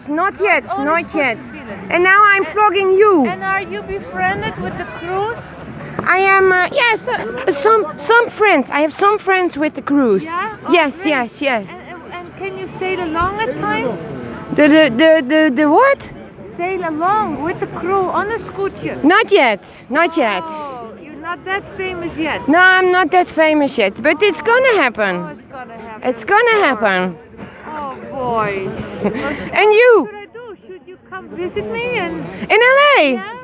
not yet, Only not yet. Skûtsjesilen. And now I'm vlogging you. And are you befriended with the cruise? I am, yes, some friends. I have some friends with the cruise. Yeah? Oh, Yes, great. yes, yes. And can you sail along at times? The what? Sail along with the crew on a Skûtsje? Not yet, not yet. Oh, you're not that famous yet. No, I'm not that famous yet, but it's gonna Oh, happen. it's gonna happen. It's gonna happen. Oh boy. And you? What should I do? Should you come visit me and In LA? yeah?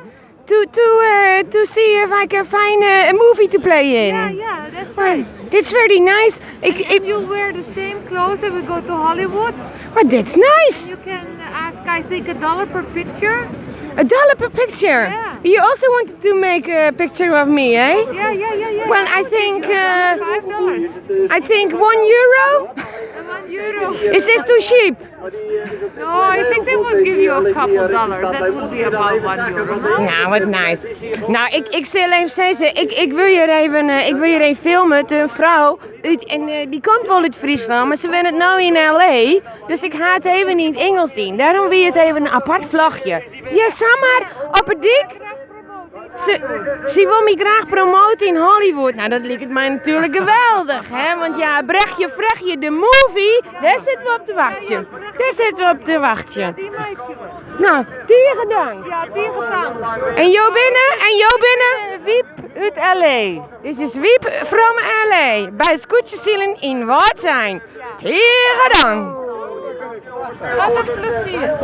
To see if I can find a movie to play in. Yeah, that's Well, right. that's very nice. If you wear the same clothes and we go to Hollywood, Well, that's nice. you can ask, I think, $1 per picture. $1 per picture. Yeah. You also wanted to make a picture of me, eh? Yeah. Well, I think $5. I think €1. €1. Is this too cheap? No, I think they would give you a couple dollars. That would be about €1. No? Nou, wat nice. Nou, ik zal even zeggen, ik wil hier even filmen met een vrouw. En die komt wel uit Friesland, maar ze woont het nou in LA. Dus ik ga het even in het Engels doen. Daarom wil je het even een apart vlogje. Ja, zeg maar, op het dik. Ze wil me graag promoten in Hollywood. Nou, dat lijkt mij natuurlijk geweldig, hè. Want ja, brechtje, vrechtje, de movie, daar zitten we op te wachten. Daar zitten we op te wachten. Die meidje. Nou, tegen dank. Ja, die gedaan. En jou binnen? Wiep uit LA. Dit is Wiep from LA. Bij Skûtsjesilen in Woudsend. Tegen dank. Wat een plezier.